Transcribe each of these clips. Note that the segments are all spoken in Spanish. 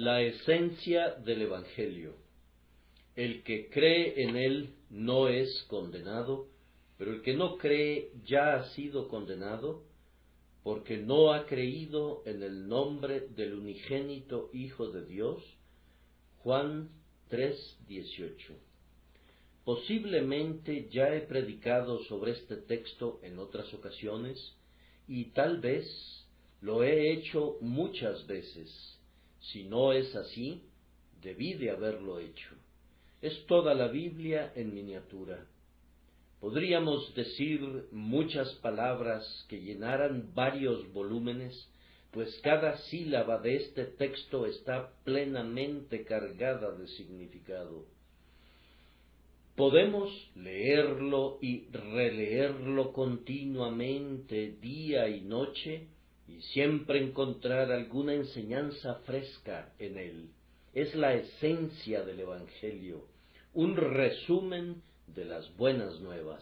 La esencia del Evangelio. El que cree en él no es condenado, pero el que no cree ya ha sido condenado, porque no ha creído en el nombre del unigénito Hijo de Dios. Juan 3:18. Posiblemente ya he predicado sobre este texto en otras ocasiones, y tal vez lo he hecho muchas veces. Si no es así, debí de haberlo hecho. Es toda la Biblia en miniatura. Podríamos decir muchas palabras que llenaran varios volúmenes, pues cada sílaba de este texto está plenamente cargada de significado. Podemos leerlo y releerlo continuamente, día y noche, y siempre encontrar alguna enseñanza fresca en él. Es la esencia del Evangelio, un resumen de las buenas nuevas.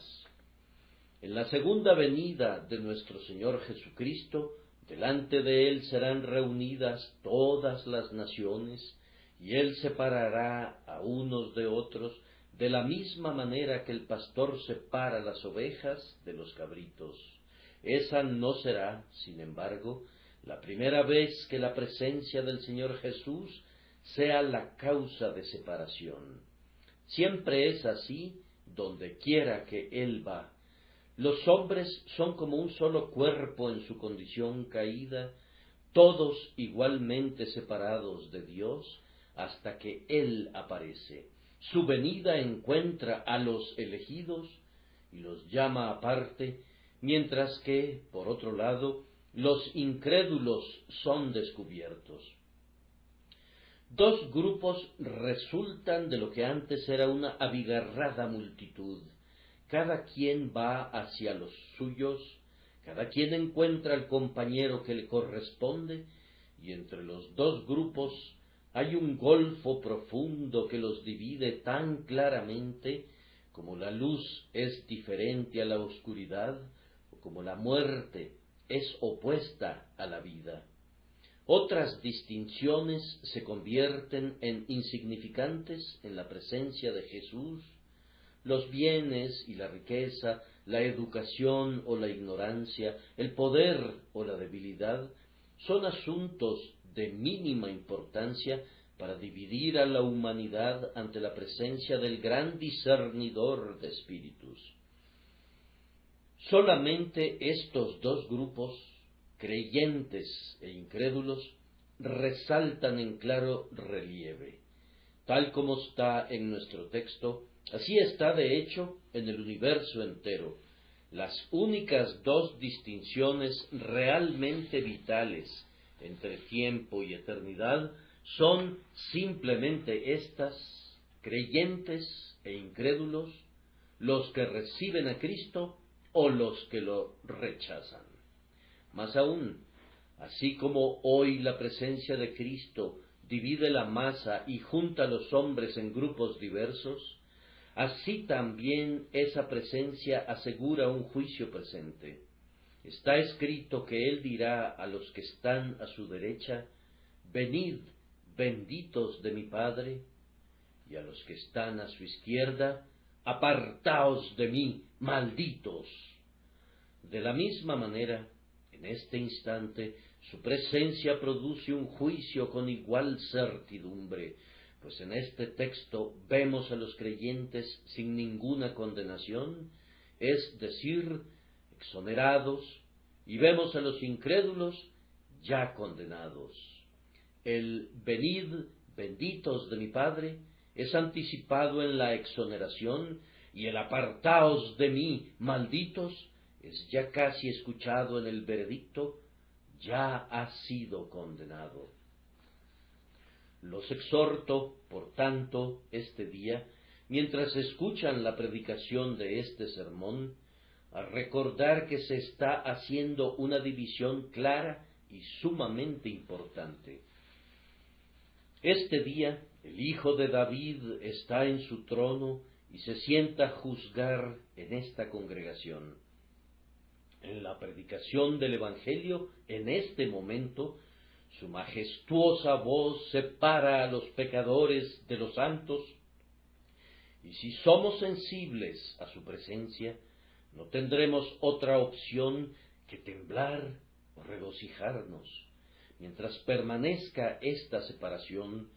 En la segunda venida de nuestro Señor Jesucristo, delante de Él serán reunidas todas las naciones, y Él separará a unos de otros, de la misma manera que el pastor separa las ovejas de los cabritos. Esa no será, sin embargo, la primera vez que la presencia del Señor Jesús sea la causa de separación. Siempre es así donde quiera que Él va. Los hombres son como un solo cuerpo en su condición caída, todos igualmente separados de Dios, hasta que Él aparece. Su venida encuentra a los elegidos y los llama aparte, mientras que, por otro lado, los incrédulos son descubiertos. Dos grupos resultan de lo que antes era una abigarrada multitud. Cada quien va hacia los suyos, cada quien encuentra al compañero que le corresponde, y entre los dos grupos hay un golfo profundo que los divide tan claramente como la luz es diferente a la oscuridad, o como la muerte es opuesta a la vida. Otras distinciones se convierten en insignificantes en la presencia de Jesús. Los bienes y la riqueza, la educación o la ignorancia, el poder o la debilidad, son asuntos de mínima importancia para dividir a la humanidad ante la presencia del gran discernidor de espíritus. Solamente estos dos grupos, creyentes e incrédulos, resaltan en claro relieve. Tal como está en nuestro texto, así está de hecho en el universo entero. Las únicas dos distinciones realmente vitales entre tiempo y eternidad son simplemente estas: creyentes e incrédulos, los que reciben a Cristo o los que lo rechazan. Más aún, así como hoy la presencia de Cristo divide la masa y junta a los hombres en grupos diversos, así también esa presencia asegura un juicio presente. Está escrito que Él dirá a los que están a su derecha: venid, benditos de mi Padre, y a los que están a su izquierda: apartaos de mí, malditos. De la misma manera, en este instante, su presencia produce un juicio con igual certidumbre, pues en este texto vemos a los creyentes sin ninguna condenación, es decir, exonerados, y vemos a los incrédulos ya condenados. El venid, benditos de mi Padre, es anticipado en la exoneración, y el apartaos de mí, malditos, es ya casi escuchado en el veredicto: ya ha sido condenado. Los exhorto, por tanto, este día, mientras escuchan la predicación de este sermón, a recordar que se está haciendo una división clara y sumamente importante. Este día, el Hijo de David está en su trono y se sienta a juzgar en esta congregación. En la predicación del Evangelio, en este momento, Su majestuosa voz separa a los pecadores de los santos, y si somos sensibles a su presencia, no tendremos otra opción que temblar o regocijarnos, mientras permanezca esta separación,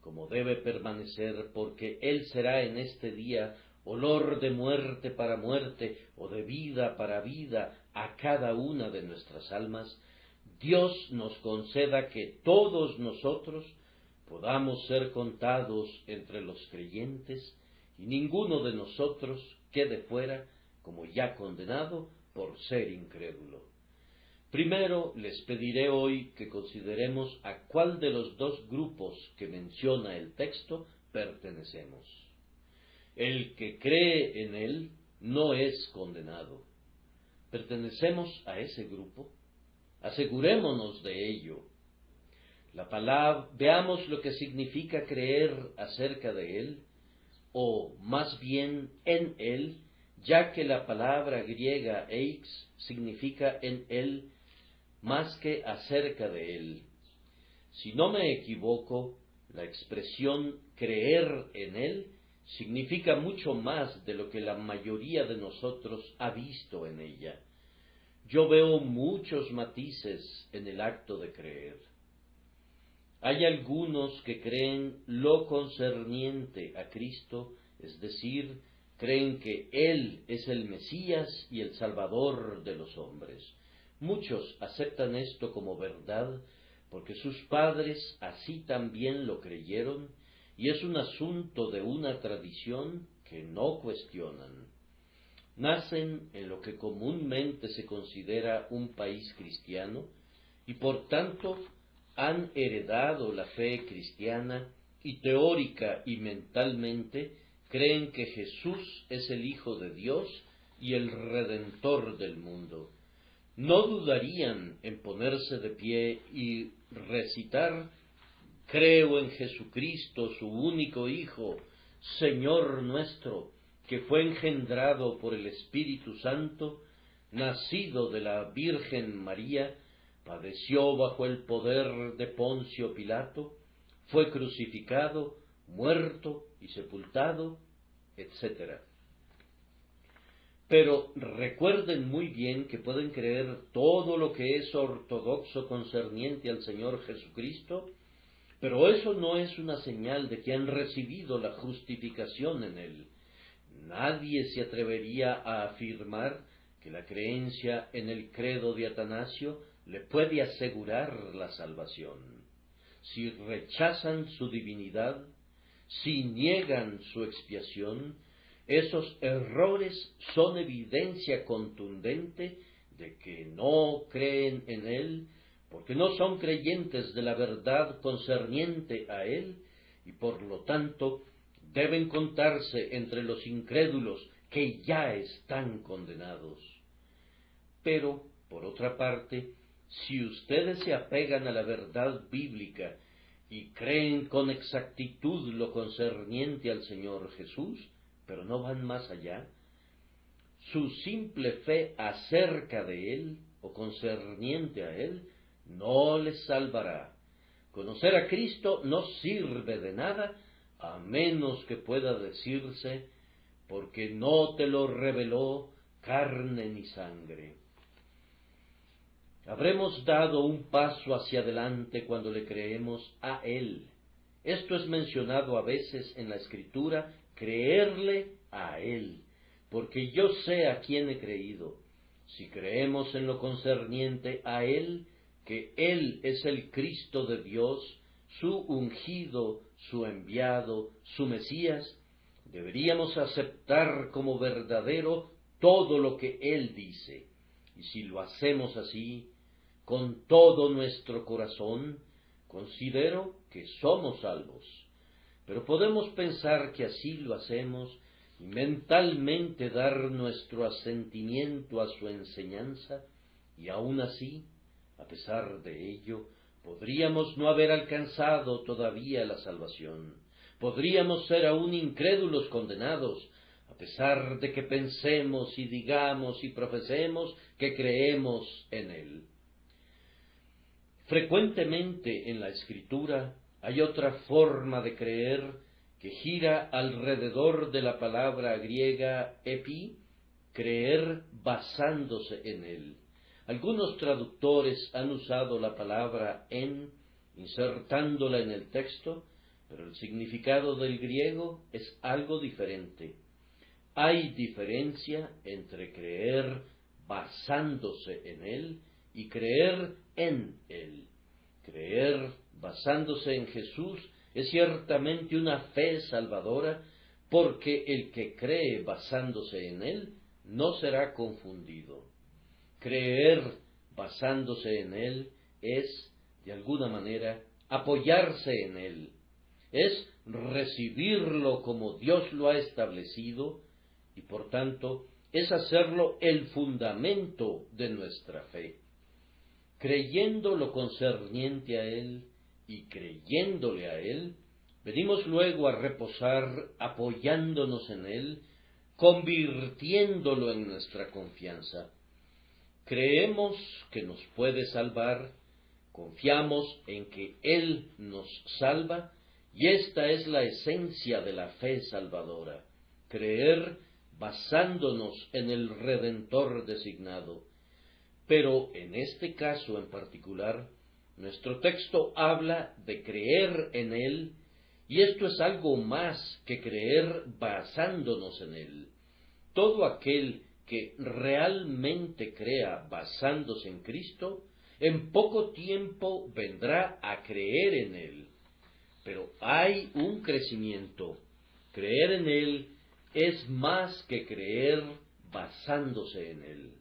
como debe permanecer, porque Él será en este día olor de muerte para muerte o de vida para vida a cada una de nuestras almas. Dios nos conceda que todos nosotros podamos ser contados entre los creyentes y ninguno de nosotros quede fuera como ya condenado por ser incrédulo. Primero les pediré hoy que consideremos a cuál de los dos grupos que menciona el texto pertenecemos. El que cree en él no es condenado. ¿Pertenecemos a ese grupo? Asegurémonos de ello. Veamos lo que significa creer acerca de él, o más bien en él, ya que la palabra griega eix significa en él más que acerca de él. Si no me equivoco, la expresión creer en él significa mucho más de lo que la mayoría de nosotros ha visto en ella. Yo veo muchos matices en el acto de creer. Hay algunos que creen lo concerniente a Cristo, es decir, creen que Él es el Mesías y el Salvador de los hombres. Muchos aceptan esto como verdad porque sus padres así también lo creyeron, y es un asunto de una tradición que no cuestionan. Nacen en lo que comúnmente se considera un país cristiano, y por tanto han heredado la fe cristiana, y teórica y mentalmente creen que Jesús es el Hijo de Dios y el Redentor del mundo. No dudarían en ponerse de pie y recitar: creo en Jesucristo, su único Hijo, Señor nuestro, que fue engendrado por el Espíritu Santo, nacido de la Virgen María, padeció bajo el poder de Poncio Pilato, fue crucificado, muerto y sepultado, etc. Pero recuerden muy bien que pueden creer todo lo que es ortodoxo concerniente al Señor Jesucristo, pero eso no es una señal de que han recibido la justificación en Él. Nadie se atrevería a afirmar que la creencia en el credo de Atanasio le puede asegurar la salvación. Si rechazan su divinidad, si niegan su expiación, esos errores son evidencia contundente de que no creen en Él, porque no son creyentes de la verdad concerniente a Él, y por lo tanto deben contarse entre los incrédulos que ya están condenados. Pero, por otra parte, si ustedes se apegan a la verdad bíblica y creen con exactitud lo concerniente al Señor Jesús, pero no van más allá, su simple fe acerca de Él o concerniente a Él no les salvará. Conocer a Cristo no sirve de nada a menos que pueda decirse: porque no te lo reveló carne ni sangre. Habremos dado un paso hacia adelante cuando le creemos a Él. Esto es mencionado a veces en la Escritura: creerle a Él, porque yo sé a quién he creído. Si creemos en lo concerniente a Él, que Él es el Cristo de Dios, su ungido, su enviado, su Mesías, deberíamos aceptar como verdadero todo lo que Él dice. Y si lo hacemos así, con todo nuestro corazón, considero que somos salvos. Pero podemos pensar que así lo hacemos y mentalmente dar nuestro asentimiento a su enseñanza, y aún así, a pesar de ello, podríamos no haber alcanzado todavía la salvación. Podríamos ser aún incrédulos condenados, a pesar de que pensemos y digamos y profesemos que creemos en Él. Frecuentemente en la Escritura hay otra forma de creer que gira alrededor de la palabra griega epi, creer basándose en él. Algunos traductores han usado la palabra en, insertándola en el texto, pero el significado del griego es algo diferente. Hay diferencia entre creer basándose en él y creer en él. Creer basándose en Jesús es ciertamente una fe salvadora, porque el que cree basándose en él no será confundido. Creer basándose en él es, de alguna manera, apoyarse en él, es recibirlo como Dios lo ha establecido y, por tanto, es hacerlo el fundamento de nuestra fe. Creyendo lo concerniente a él y creyéndole a él, venimos luego a reposar apoyándonos en él, convirtiéndolo en nuestra confianza. Creemos que nos puede salvar, confiamos en que él nos salva, y esta es la esencia de la fe salvadora, creer basándonos en el Redentor designado. Pero en este caso en particular, nuestro texto habla de creer en él, y esto es algo más que creer basándonos en él. Todo aquel que realmente crea basándose en Cristo, en poco tiempo vendrá a creer en él. Pero hay un crecimiento. Creer en él es más que creer basándose en él.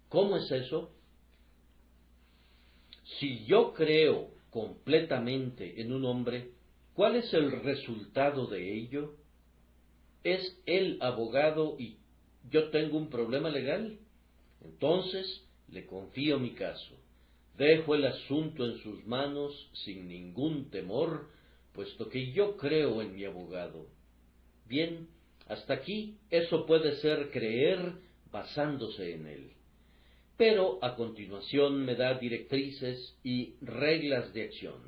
¿Cómo es eso? Si yo creo completamente en un hombre, ¿cuál es el resultado de ello? ¿Es él abogado y yo tengo un problema legal? Entonces le confío mi caso. Dejo el asunto en sus manos sin ningún temor, puesto que yo creo en mi abogado. Bien, hasta aquí eso puede ser creer basándose en él. Pero a continuación me da directrices y reglas de acción.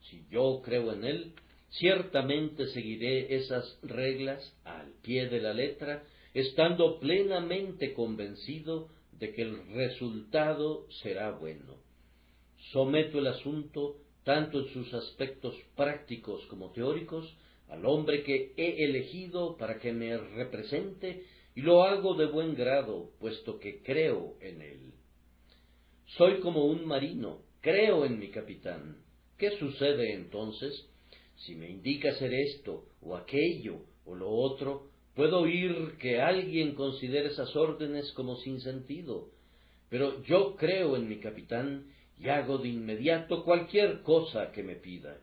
Si yo creo en él, ciertamente seguiré esas reglas al pie de la letra, estando plenamente convencido de que el resultado será bueno. Someto el asunto, tanto en sus aspectos prácticos como teóricos, al hombre que he elegido para que me represente, y lo hago de buen grado, puesto que creo en él. Soy como un marino, creo en mi capitán. ¿Qué sucede entonces? Si me indica hacer esto, o aquello, o lo otro, puedo oír que alguien considere esas órdenes como sin sentido. Pero yo creo en mi capitán y hago de inmediato cualquier cosa que me pida.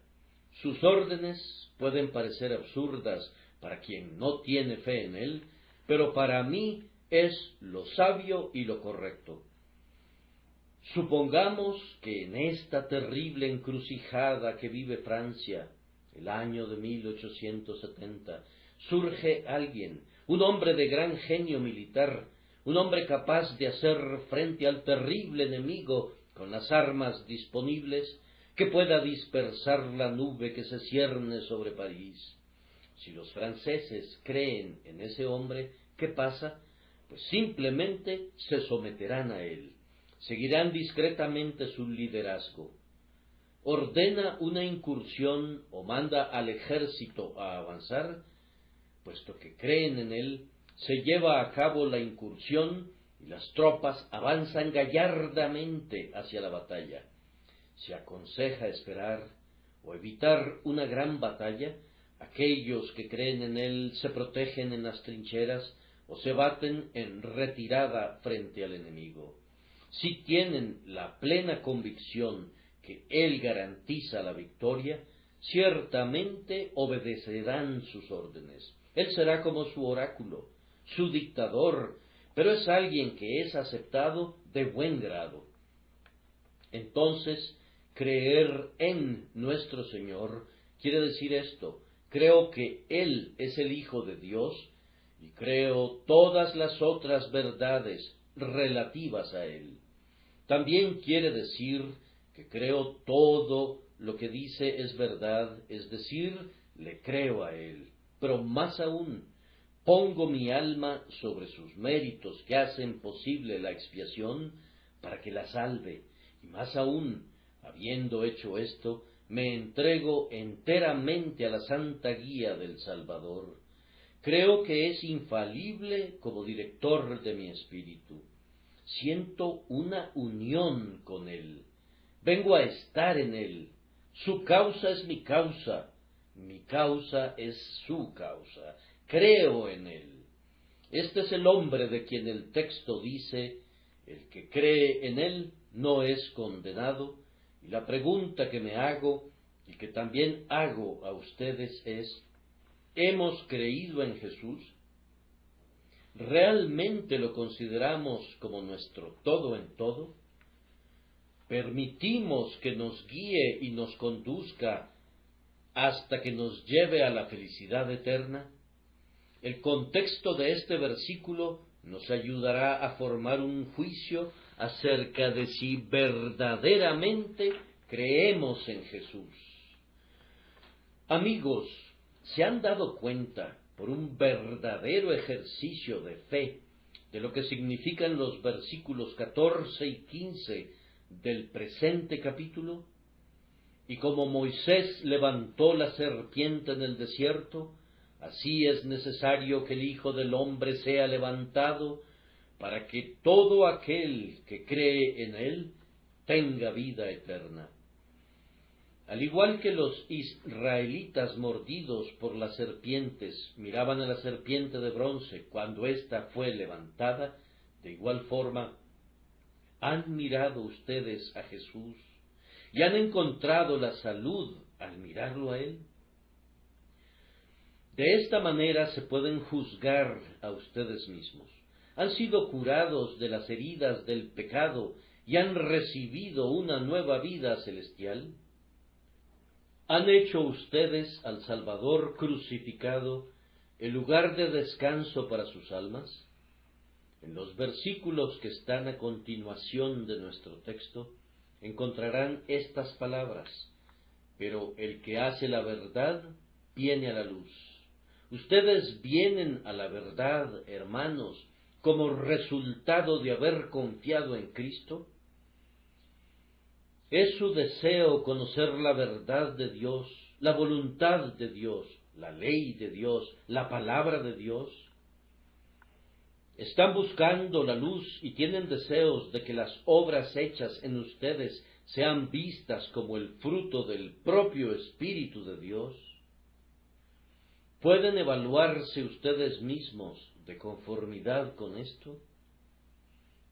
Sus órdenes pueden parecer absurdas para quien no tiene fe en él, pero para mí es lo sabio y lo correcto. Supongamos que en esta terrible encrucijada que vive Francia, el año de 1870, surge alguien, un hombre de gran genio militar, un hombre capaz de hacer frente al terrible enemigo con las armas disponibles, que pueda dispersar la nube que se cierne sobre París. Si los franceses creen en ese hombre, ¿qué pasa? Pues simplemente se someterán a él, seguirán discretamente su liderazgo. Ordena una incursión o manda al ejército a avanzar, puesto que creen en él, se lleva a cabo la incursión y las tropas avanzan gallardamente hacia la batalla. Se aconseja esperar o evitar una gran batalla. Aquellos que creen en él se protegen en las trincheras o se baten en retirada frente al enemigo. Si tienen la plena convicción que él garantiza la victoria, ciertamente obedecerán sus órdenes. Él será como su oráculo, su dictador, pero es alguien que es aceptado de buen grado. Entonces, creer en nuestro Señor quiere decir esto: creo que Él es el Hijo de Dios y creo todas las otras verdades relativas a Él. También quiere decir que creo todo lo que dice es verdad, es decir, le creo a él. Pero más aún, pongo mi alma sobre sus méritos que hacen posible la expiación para que la salve, y más aún, habiendo hecho esto, me entrego enteramente a la santa guía del Salvador. Creo que es infalible como director de mi espíritu. Siento una unión con él. Vengo a estar en él. Su causa es mi causa es su causa. Creo en él. Este es el hombre de quien el texto dice, el que cree en él no es condenado, y la pregunta que me hago, y que también hago a ustedes es, ¿hemos creído en Jesús? ¿Realmente lo consideramos como nuestro todo en todo? ¿Permitimos que nos guíe y nos conduzca hasta que nos lleve a la felicidad eterna? El contexto de este versículo nos ayudará a formar un juicio acerca de si verdaderamente creemos en Jesús. Amigos, ¿se han dado cuenta, por un verdadero ejercicio de fe, de lo que significan los versículos 14 y 15 del presente capítulo? Y como Moisés levantó la serpiente en el desierto, así es necesario que el Hijo del Hombre sea levantado, para que todo aquel que cree en él tenga vida eterna. Al igual que los israelitas mordidos por las serpientes miraban a la serpiente de bronce cuando ésta fue levantada, de igual forma, ¿han mirado ustedes a Jesús y han encontrado la salud al mirarlo a él? De esta manera se pueden juzgar a ustedes mismos. Han sido curados de las heridas del pecado y han recibido una nueva vida celestial. ¿Han hecho ustedes al Salvador crucificado el lugar de descanso para sus almas? En los versículos que están a continuación de nuestro texto encontrarán estas palabras: pero el que hace la verdad viene a la luz. Ustedes vienen a la verdad, hermanos, como resultado de haber confiado en Cristo. Es su deseo conocer la verdad de Dios, la voluntad de Dios, la ley de Dios, la palabra de Dios. Están buscando la luz y tienen deseos de que las obras hechas en ustedes sean vistas como el fruto del propio Espíritu de Dios. ¿Pueden evaluarse ustedes mismos de conformidad con esto?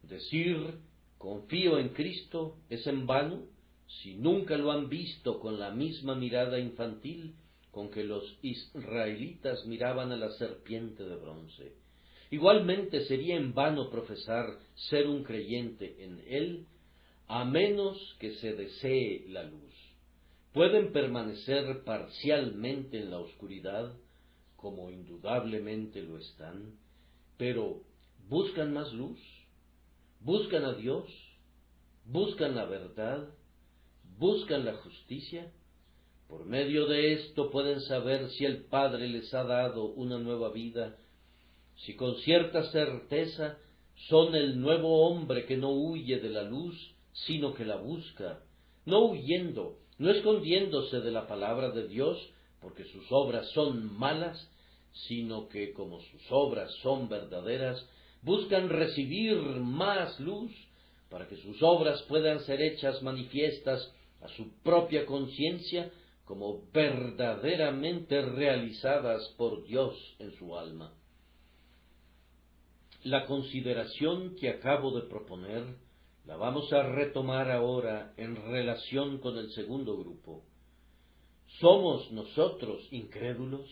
Decir confío en Cristo es en vano si nunca lo han visto con la misma mirada infantil con que los israelitas miraban a la serpiente de bronce. Igualmente sería en vano profesar ser un creyente en Él, a menos que se desee la luz. Pueden permanecer parcialmente en la oscuridad, como indudablemente lo están, pero ¿buscan más luz? ¿Buscan a Dios? ¿Buscan la verdad? ¿Buscan la justicia? Por medio de esto pueden saber si el Padre les ha dado una nueva vida, si con cierta certeza son el nuevo hombre que no huye de la luz, sino que la busca, no huyendo, no escondiéndose de la palabra de Dios, porque sus obras son malas, sino que como sus obras son verdaderas, buscan recibir más luz, para que sus obras puedan ser hechas manifiestas a su propia conciencia como verdaderamente realizadas por Dios en su alma. La consideración que acabo de proponer la vamos a retomar ahora en relación con el segundo grupo. ¿Somos nosotros incrédulos?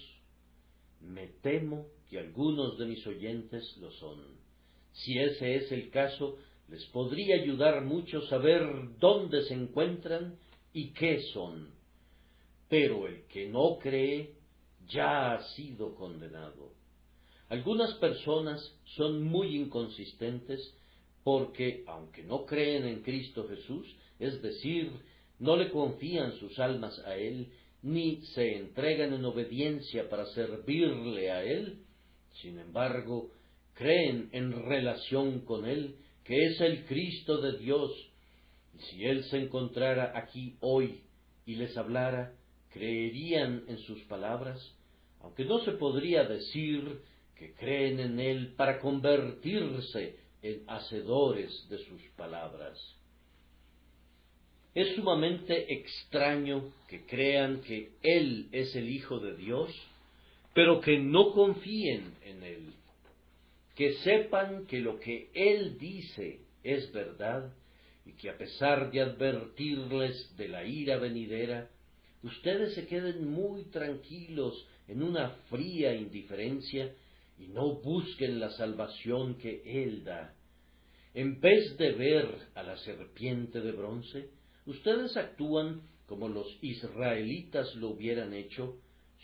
Me temo que algunos de mis oyentes lo son. Si ese es el caso, les podría ayudar mucho saber dónde se encuentran y qué son. Pero el que no cree ya ha sido condenado. Algunas personas son muy inconsistentes porque, aunque no creen en Cristo Jesús, es decir, no le confían sus almas a Él, ni se entregan en obediencia para servirle a Él, sin embargo, creen en relación con Él, que es el Cristo de Dios, y si Él se encontrara aquí hoy y les hablara, creerían en sus palabras, aunque no se podría decir que creen en Él para convertirse en hacedores de sus palabras. Es sumamente extraño que crean que Él es el Hijo de Dios, pero que no confíen en Él, que sepan que lo que Él dice es verdad, y que a pesar de advertirles de la ira venidera, ustedes se queden muy tranquilos en una fría indiferencia y no busquen la salvación que Él da. En vez de ver a la serpiente de bronce, ustedes actúan como los israelitas lo hubieran hecho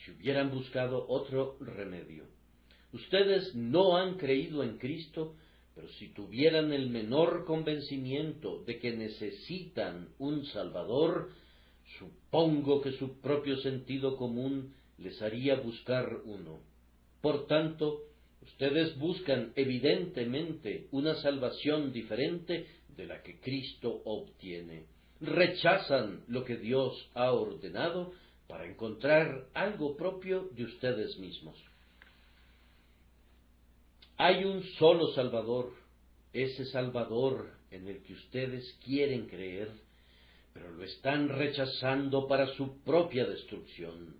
si hubieran buscado otro remedio. Ustedes no han creído en Cristo, pero si tuvieran el menor convencimiento de que necesitan un Salvador, supongo que su propio sentido común les haría buscar uno. Por tanto, ustedes buscan evidentemente una salvación diferente de la que Cristo obtiene. Rechazan lo que Dios ha ordenado para encontrar algo propio de ustedes mismos. Hay un solo Salvador, ese Salvador en el que ustedes quieren creer, pero lo están rechazando para su propia destrucción.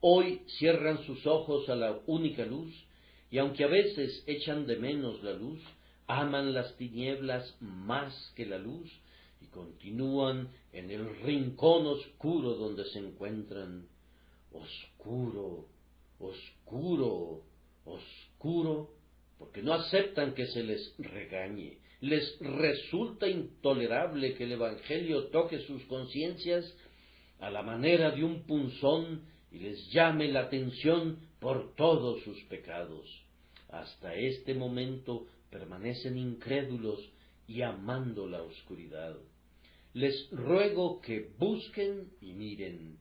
Hoy cierran sus ojos a la única luz, y aunque a veces echan de menos la luz, aman las tinieblas más que la luz, y continúan en el rincón oscuro donde se encuentran. Oscuro, oscuro, oscuro, porque no aceptan que se les regañe. Les resulta intolerable que el Evangelio toque sus conciencias a la manera de un punzón y les llame la atención por todos sus pecados. Hasta este momento permanecen incrédulos y amando la oscuridad. Les ruego que busquen y miren.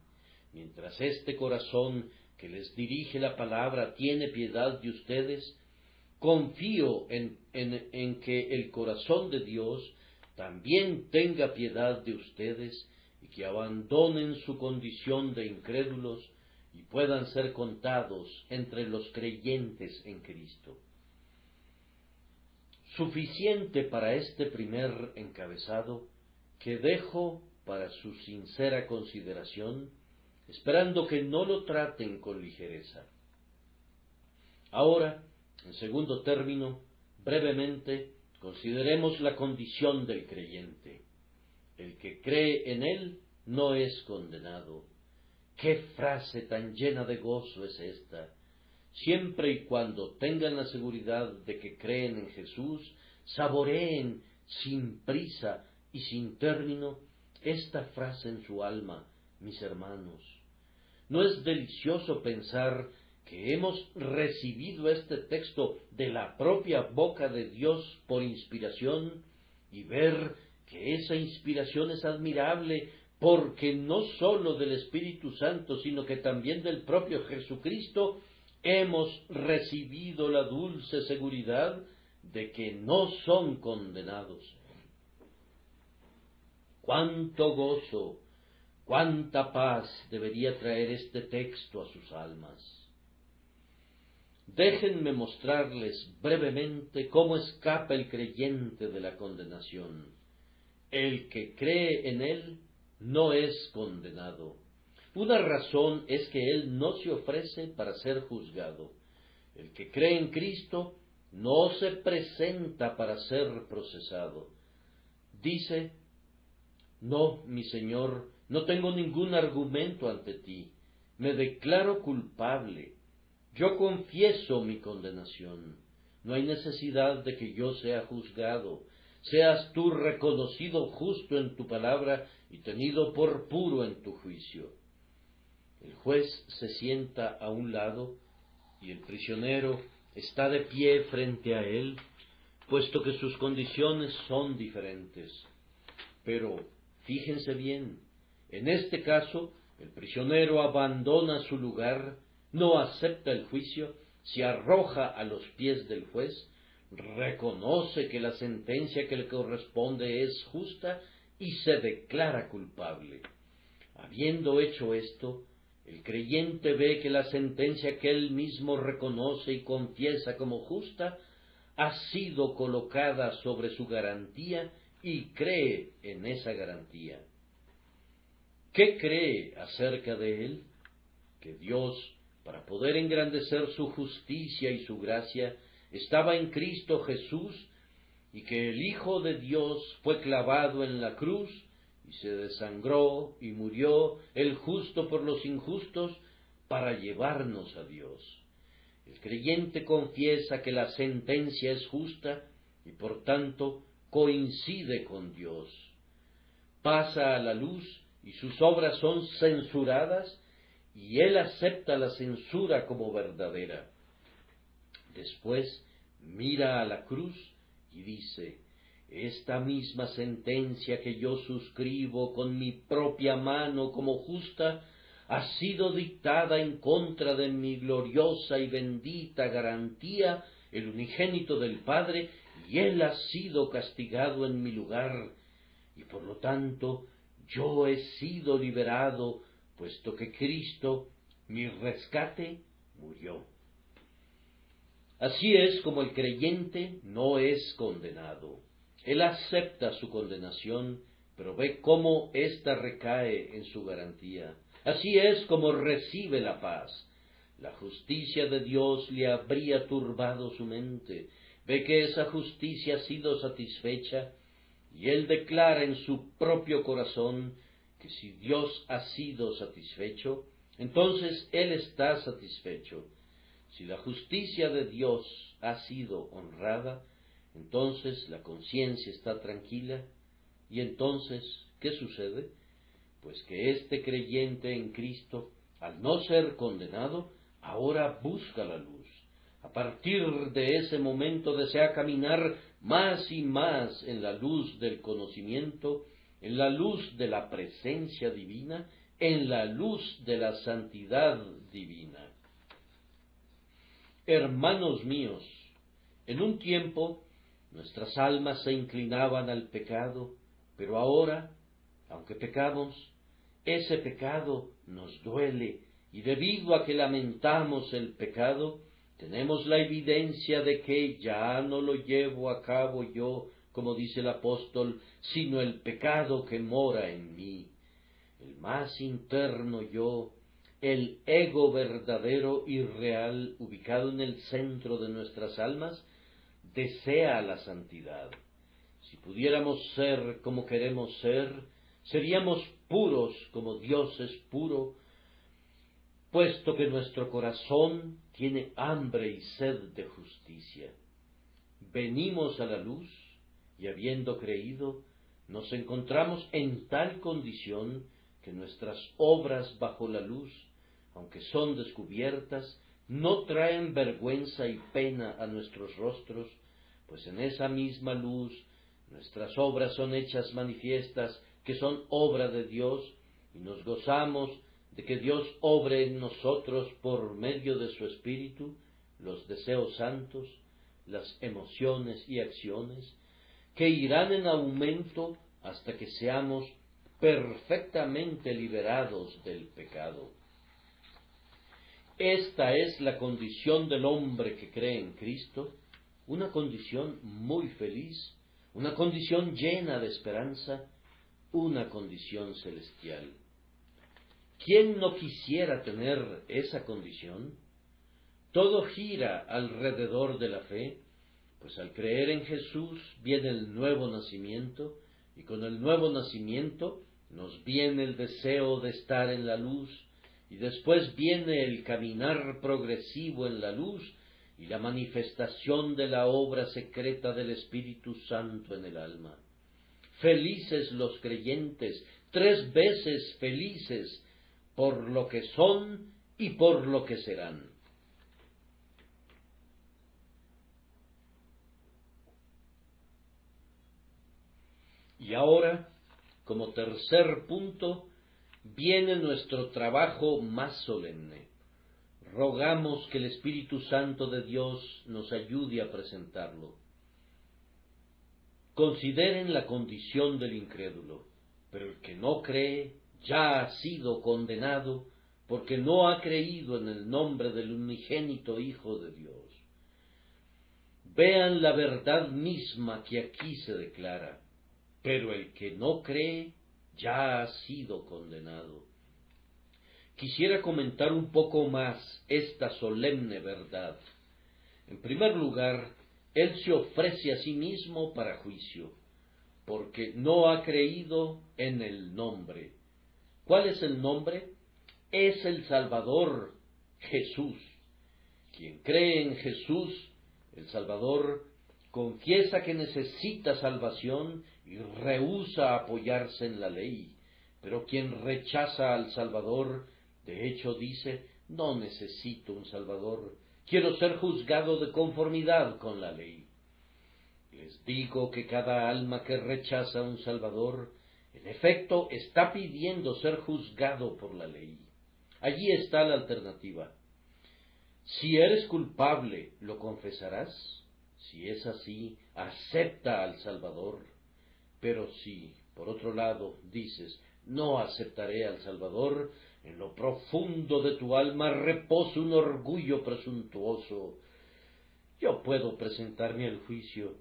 Mientras este corazón que les dirige la palabra tiene piedad de ustedes, confío en que el corazón de Dios también tenga piedad de ustedes y que abandonen su condición de incrédulos y puedan ser contados entre los creyentes en Cristo. Suficiente para este primer encabezado, que dejo para su sincera consideración, esperando que no lo traten con ligereza. Ahora, en segundo término, brevemente, consideremos la condición del creyente. El que cree en Él no es condenado. ¡Qué frase tan llena de gozo es esta! Siempre y cuando tengan la seguridad de que creen en Jesús, saboreen sin prisa y sin término esta frase en su alma, mis hermanos. ¿No es delicioso pensar que hemos recibido este texto de la propia boca de Dios por inspiración y ver que esa inspiración es admirable porque no sólo del Espíritu Santo, sino que también del propio Jesucristo hemos recibido la dulce seguridad de que no son condenados? ¡Cuánto gozo, cuánta paz debería traer este texto a sus almas! Déjenme mostrarles brevemente cómo escapa el creyente de la condenación. El que cree en Él no es condenado. Una razón es que Él no se ofrece para ser juzgado. El que cree en Cristo no se presenta para ser procesado. Dice: no, mi Señor, no tengo ningún argumento ante ti. Me declaro culpable. Yo confieso mi condenación. No hay necesidad de que yo sea juzgado. Seas tú reconocido justo en tu palabra y tenido por puro en tu juicio. El juez se sienta a un lado y el prisionero está de pie frente a él, puesto que sus condiciones son diferentes. Pero Fíjense bien, en este caso, el prisionero abandona su lugar, no acepta el juicio, se arroja a los pies del juez, reconoce que la sentencia que le corresponde es justa y se declara culpable. Habiendo hecho esto, el creyente ve que la sentencia que él mismo reconoce y confiesa como justa ha sido colocada sobre su garantía y cree en esa garantía. ¿Qué cree acerca de él? Que Dios, para poder engrandecer su justicia y su gracia, estaba en Cristo Jesús, y que el Hijo de Dios fue clavado en la cruz, y se desangró y murió el justo por los injustos, para llevarnos a Dios. El creyente confiesa que la sentencia es justa, y por tanto coincide con Dios. Pasa a la luz, y sus obras son censuradas, y él acepta la censura como verdadera. Después mira a la cruz y dice: esta misma sentencia que yo suscribo con mi propia mano como justa, ha sido dictada en contra de mi gloriosa y bendita garantía, el unigénito del Padre, y él ha sido castigado en mi lugar, y por lo tanto yo he sido liberado, puesto que Cristo, mi rescate, murió. Así es como el creyente no es condenado. Él acepta su condenación, pero ve cómo ésta recae en su garantía. Así es como recibe la paz. La justicia de Dios le habría turbado su mente. Ve que esa justicia ha sido satisfecha, y él declara en su propio corazón que si Dios ha sido satisfecho, entonces él está satisfecho. Si la justicia de Dios ha sido honrada, entonces la conciencia está tranquila. Y entonces, ¿qué sucede? Pues que este creyente en Cristo, al no ser condenado, ahora busca la luz. A partir de ese momento desea caminar más y más en la luz del conocimiento, en la luz de la presencia divina, en la luz de la santidad divina. Hermanos míos, en un tiempo nuestras almas se inclinaban al pecado, pero ahora, aunque pecamos, ese pecado nos duele, y debido a que lamentamos el pecado, tenemos la evidencia de que ya no lo llevo a cabo yo, como dice el apóstol, sino el pecado que mora en mí. El más interno yo, el ego verdadero y real, ubicado en el centro de nuestras almas, desea la santidad. Si pudiéramos ser como queremos ser, seríamos puros como Dios es puro, puesto que nuestro corazón tiene hambre y sed de justicia. Venimos a la luz, y habiendo creído, nos encontramos en tal condición que nuestras obras bajo la luz, aunque son descubiertas, no traen vergüenza y pena a nuestros rostros, pues en esa misma luz nuestras obras son hechas manifiestas, que son obra de Dios, y nos gozamos de que Dios obre en nosotros por medio de su Espíritu los deseos santos, las emociones y acciones, que irán en aumento hasta que seamos perfectamente liberados del pecado. Esta es la condición del hombre que cree en Cristo, una condición muy feliz, una condición llena de esperanza, una condición celestial. ¿Quién no quisiera tener esa condición? Todo gira alrededor de la fe, pues al creer en Jesús viene el nuevo nacimiento, y con el nuevo nacimiento nos viene el deseo de estar en la luz, y después viene el caminar progresivo en la luz y la manifestación de la obra secreta del Espíritu Santo en el alma. Felices los creyentes, 3 veces felices, por lo que son y por lo que serán. Y ahora, como tercer punto, viene nuestro trabajo más solemne. Rogamos que el Espíritu Santo de Dios nos ayude a presentarlo. Consideren la condición del incrédulo, pero el que no cree ya ha sido condenado porque no ha creído en el nombre del unigénito Hijo de Dios. Vean la verdad misma que aquí se declara, pero el que no cree ya ha sido condenado. Quisiera comentar un poco más esta solemne verdad. En primer lugar, Él se ofrece a sí mismo para juicio, porque no ha creído en el nombre. ¿Cuál es el nombre? Es el Salvador, Jesús. Quien cree en Jesús, el Salvador, confiesa que necesita salvación y rehúsa apoyarse en la ley. Pero quien rechaza al Salvador, de hecho dice, no necesito un Salvador, quiero ser juzgado de conformidad con la ley. Les digo que cada alma que rechaza un Salvador, en efecto, está pidiendo ser juzgado por la ley. Allí está la alternativa. Si eres culpable, ¿lo confesarás? Si es así, acepta al Salvador. Pero si, por otro lado, dices, no aceptaré al Salvador, en lo profundo de tu alma reposa un orgullo presuntuoso. Yo puedo presentarme al juicio.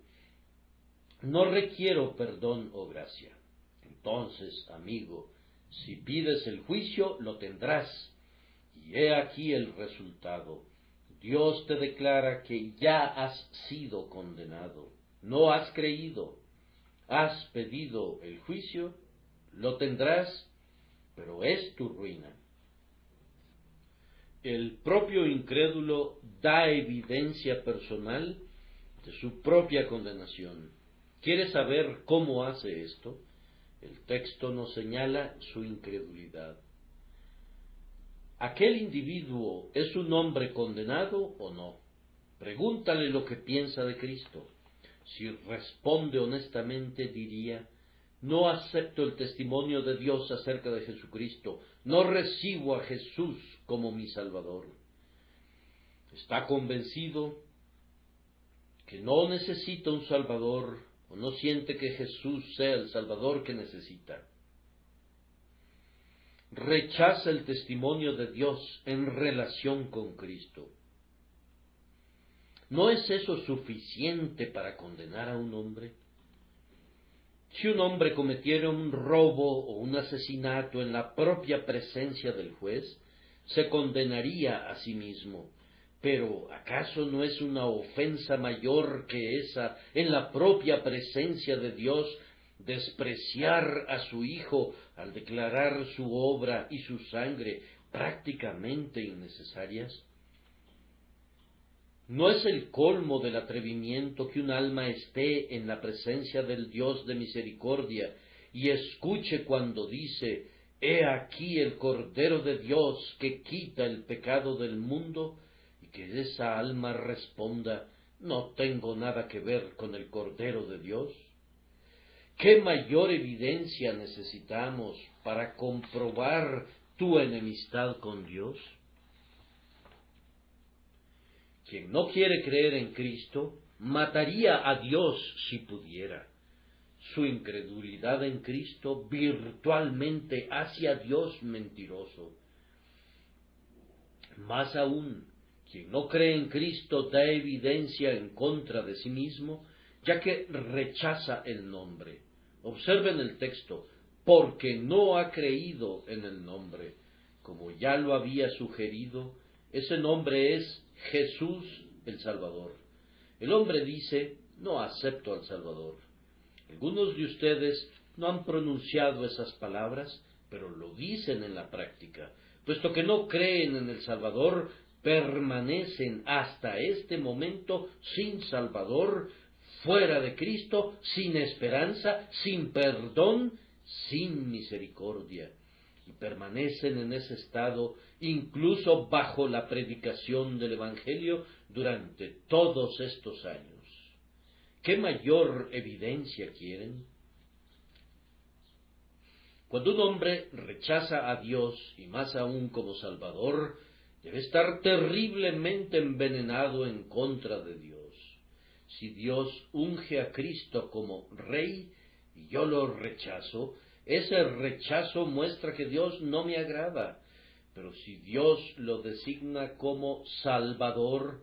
No requiero perdón o gracia. Entonces, amigo, si pides el juicio, lo tendrás. Y he aquí el resultado. Dios te declara que ya has sido condenado. No has creído. Has pedido el juicio, lo tendrás, pero es tu ruina. El propio incrédulo da evidencia personal de su propia condenación. ¿Quieres saber cómo hace esto? El texto nos señala su incredulidad. ¿Aquel individuo es un hombre condenado o no? Pregúntale lo que piensa de Cristo. Si responde honestamente, diría, no acepto el testimonio de Dios acerca de Jesucristo, no recibo a Jesús como mi Salvador. Está convencido que no necesita un Salvador o no siente que Jesús sea el Salvador que necesita. Rechaza el testimonio de Dios en relación con Cristo. ¿No es eso suficiente para condenar a un hombre? Si un hombre cometiera un robo o un asesinato en la propia presencia del juez, se condenaría a sí mismo. Pero ¿acaso no es una ofensa mayor que esa en la propia presencia de Dios despreciar a su Hijo al declarar su obra y su sangre prácticamente innecesarias? ¿No es el colmo del atrevimiento que un alma esté en la presencia del Dios de misericordia y escuche cuando dice, «He aquí el Cordero de Dios que quita el pecado del mundo», y que esa alma responda, «No tengo nada que ver con el Cordero de Dios»? ¿Qué mayor evidencia necesitamos para comprobar tu enemistad con Dios? Quien no quiere creer en Cristo, mataría a Dios si pudiera. Su incredulidad en Cristo virtualmente hace a Dios mentiroso. Más aún, quien no cree en Cristo da evidencia en contra de sí mismo, ya que rechaza el nombre. Observen el texto, porque no ha creído en el nombre. Como ya lo había sugerido, ese nombre es Jesús el Salvador. El hombre dice, no acepto al Salvador. Algunos de ustedes no han pronunciado esas palabras, pero lo dicen en la práctica. Puesto que no creen en el Salvador, permanecen hasta este momento sin Salvador, fuera de Cristo, sin esperanza, sin perdón, sin misericordia. Y permanecen en ese estado incluso bajo la predicación del Evangelio durante todos estos años. ¿Qué mayor evidencia quieren? Cuando un hombre rechaza a Dios, y más aún como Salvador, debe estar terriblemente envenenado en contra de Dios. Si Dios unge a Cristo como Rey, y yo lo rechazo, ese rechazo muestra que Dios no me agrada. Pero si Dios lo designa como Salvador,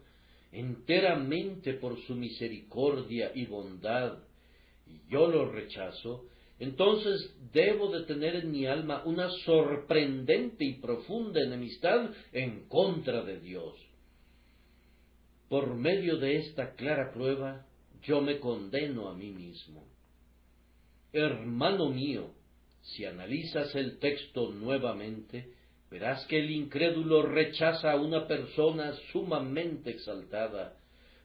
enteramente por su misericordia y bondad, y yo lo rechazo, entonces debo de tener en mi alma una sorprendente y profunda enemistad en contra de Dios. Por medio de esta clara prueba, yo me condeno a mí mismo. Hermano mío, si analizas el texto nuevamente, verás que el incrédulo rechaza a una persona sumamente exaltada,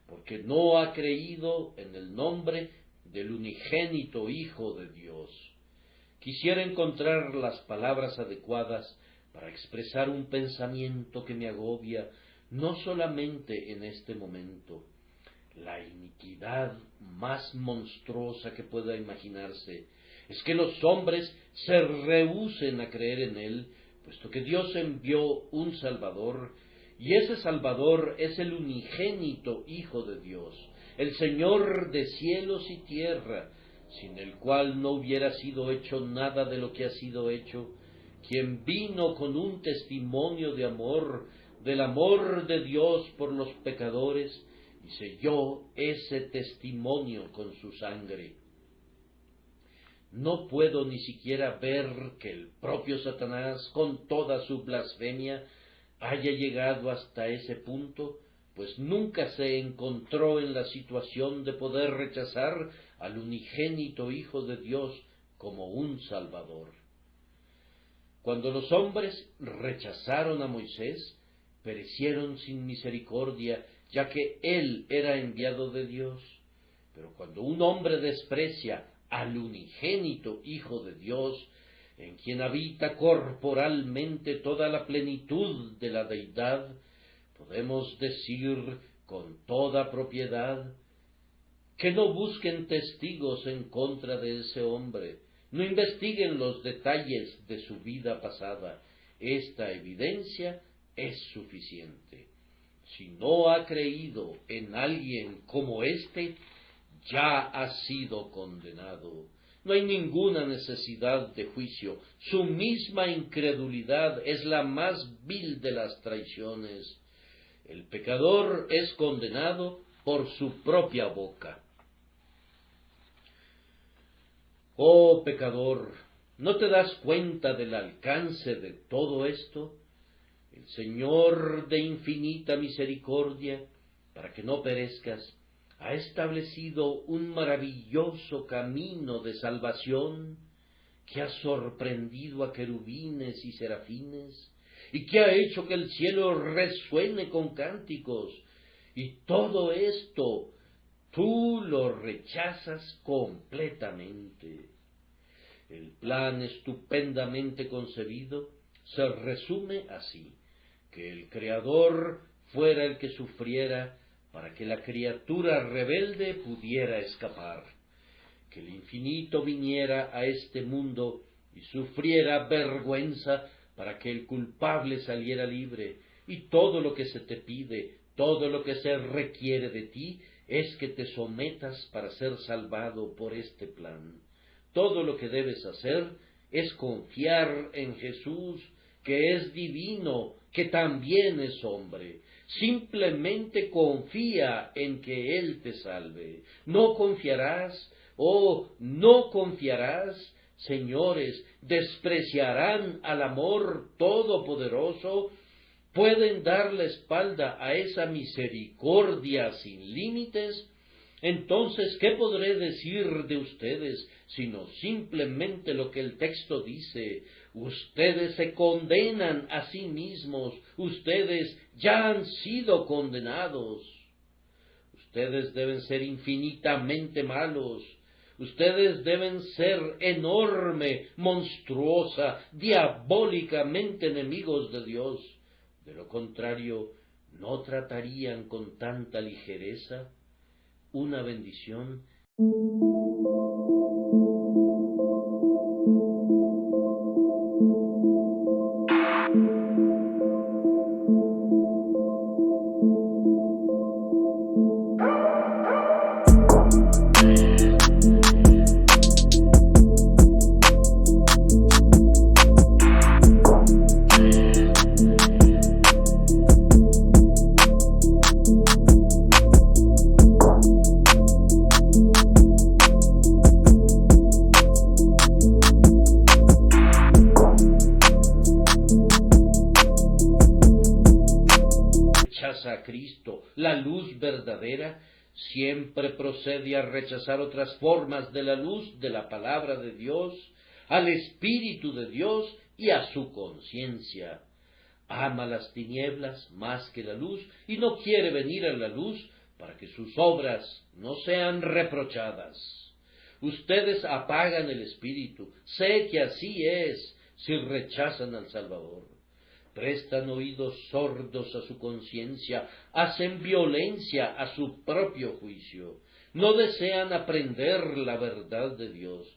porque no ha creído en el nombre del unigénito Hijo de Dios. Quisiera encontrar las palabras adecuadas para expresar un pensamiento que me agobia, no solamente en este momento. La iniquidad más monstruosa que pueda imaginarse es que los hombres se rehúsen a creer en Él, puesto que Dios envió un Salvador, y ese Salvador es el unigénito Hijo de Dios, el Señor de cielos y tierra, sin el cual no hubiera sido hecho nada de lo que ha sido hecho, quien vino con un testimonio de amor, del amor de Dios por los pecadores, y selló ese testimonio con su sangre. No puedo ni siquiera ver que el propio Satanás, con toda su blasfemia, haya llegado hasta ese punto, pues nunca se encontró en la situación de poder rechazar al unigénito Hijo de Dios como un Salvador. Cuando los hombres rechazaron a Moisés, perecieron sin misericordia, ya que él era enviado de Dios. Pero cuando un hombre desprecia al unigénito Hijo de Dios, en quien habita corporalmente toda la plenitud de la deidad, podemos decir con toda propiedad que no busquen testigos en contra de ese hombre, no investiguen los detalles de su vida pasada. Esta evidencia es suficiente. Si no ha creído en alguien como éste, ya ha sido condenado. No hay ninguna necesidad de juicio. Su misma incredulidad es la más vil de las traiciones. El pecador es condenado por su propia boca. Oh pecador, ¿no te das cuenta del alcance de todo esto? El Señor de infinita misericordia, para que no perezcas, ha establecido un maravilloso camino de salvación que ha sorprendido a querubines y serafines y que ha hecho que el cielo resuene con cánticos. Y todo esto tú lo rechazas completamente. El plan estupendamente concebido se resume así: que el Creador fuera el que sufriera para que la criatura rebelde pudiera escapar, que el infinito viniera a este mundo y sufriera vergüenza para que el culpable saliera libre, y todo lo que se te pide, todo lo que se requiere de ti, es que te sometas para ser salvado por este plan. Todo lo que debes hacer es confiar en Jesús, que es divino, que también es hombre. Simplemente confía en que Él te salve. No confiarás, no confiarás, señores, despreciarán al amor todopoderoso, pueden dar la espalda a esa misericordia sin límites. Entonces, ¿qué podré decir de ustedes, sino simplemente lo que el texto dice? Ustedes se condenan a sí mismos, ustedes ya han sido condenados. Ustedes deben ser infinitamente malos, ustedes deben ser enorme, monstruosa, diabólicamente enemigos de Dios. De lo contrario, ¿no tratarían con tanta ligereza una bendición? A Cristo, la luz verdadera, siempre procede a rechazar otras formas de la luz de la palabra de Dios, al Espíritu de Dios y a su conciencia. Ama las tinieblas más que la luz y no quiere venir a la luz para que sus obras no sean reprochadas. Ustedes apagan el Espíritu, sé que así es si rechazan al Salvador. Prestan oídos sordos a su conciencia, hacen violencia a su propio juicio, no desean aprender la verdad de Dios.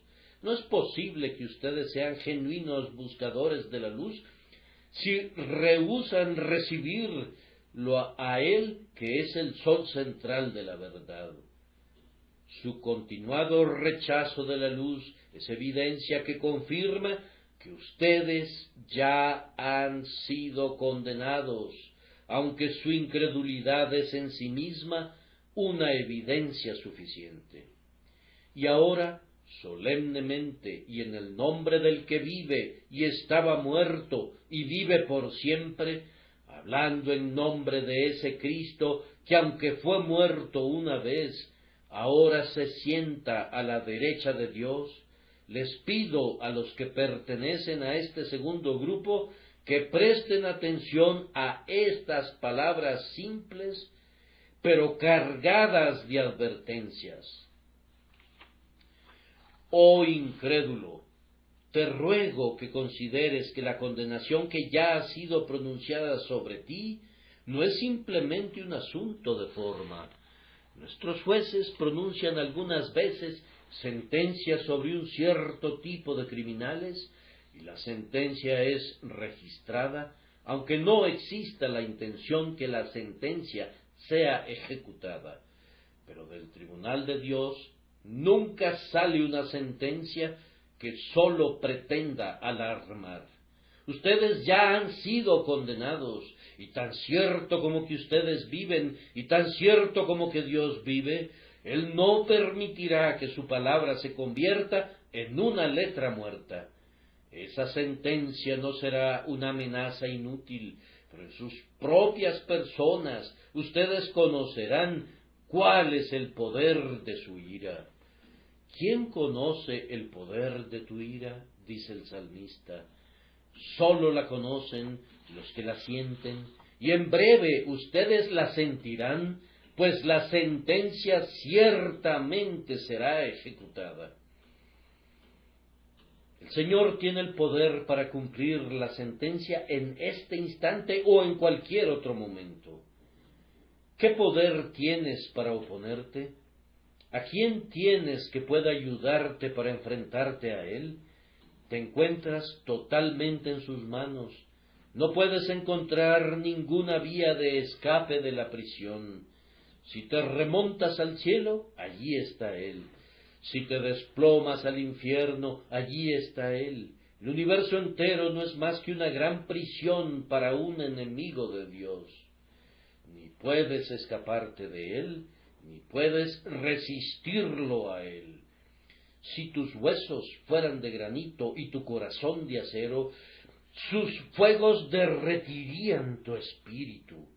No es posible que ustedes sean genuinos buscadores de la luz si rehúsan recibirlo a Él, que es el sol central de la verdad. Su continuado rechazo de la luz es evidencia que confirma que ustedes ya han sido condenados, aunque su incredulidad es en sí misma una evidencia suficiente. Y ahora, solemnemente, y en el nombre del que vive y estaba muerto y vive por siempre, hablando en nombre de ese Cristo que aunque fue muerto una vez, ahora se sienta a la derecha de Dios, les pido a los que pertenecen a este segundo grupo que presten atención a estas palabras simples, pero cargadas de advertencias. Oh incrédulo, te ruego que consideres que la condenación que ya ha sido pronunciada sobre ti no es simplemente un asunto de forma. Nuestros jueces pronuncian algunas veces sentencias sobre un cierto tipo de criminales, y la sentencia es registrada, aunque no exista la intención que la sentencia sea ejecutada. Pero del tribunal de Dios nunca sale una sentencia que sólo pretenda alarmar. Ustedes ya han sido condenados, y tan cierto como que ustedes viven, y tan cierto como que Dios vive, Él no permitirá que su palabra se convierta en una letra muerta. Esa sentencia no será una amenaza inútil, pero en sus propias personas ustedes conocerán cuál es el poder de su ira. ¿Quién conoce el poder de tu ira?, dice el salmista. Sólo la conocen los que la sienten, y en breve ustedes la sentirán, pues la sentencia ciertamente será ejecutada. El Señor tiene el poder para cumplir la sentencia en este instante o en cualquier otro momento. ¿Qué poder tienes para oponerte? ¿A quién tienes que pueda ayudarte para enfrentarte a Él? Te encuentras totalmente en sus manos. No puedes encontrar ninguna vía de escape de la prisión. Si te remontas al cielo, allí está Él. Si te desplomas al infierno, allí está Él. El universo entero no es más que una gran prisión para un enemigo de Dios. Ni puedes escaparte de Él, ni puedes resistirlo a Él. Si tus huesos fueran de granito y tu corazón de acero, sus fuegos derretirían tu espíritu.